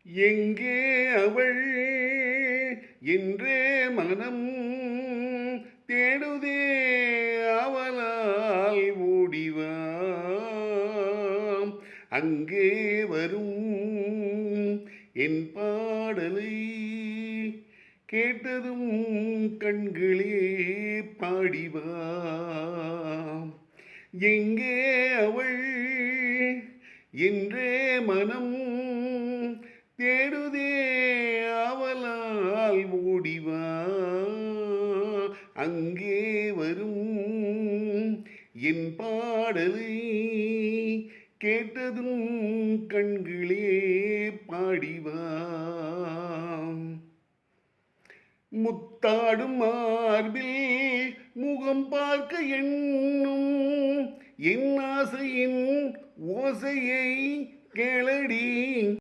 எங்கே அவள் என்றே மனம் தேடுதே அவளால் ஓடிவா அங்கே வரும் என் பாடலை கேட்டதும் கண்களே பாடிவா எங்கே அவள் என்றே மனம் தேடுதே அவளால் ஓடிவா அங்கே வரும் என் பாடலை கேட்டதும் கண்களே பாடிவா முத்தாடும் மார்பில் முகம் பார்க்க எண்ணும் என் ஆசையின் ஓசையை கேளடி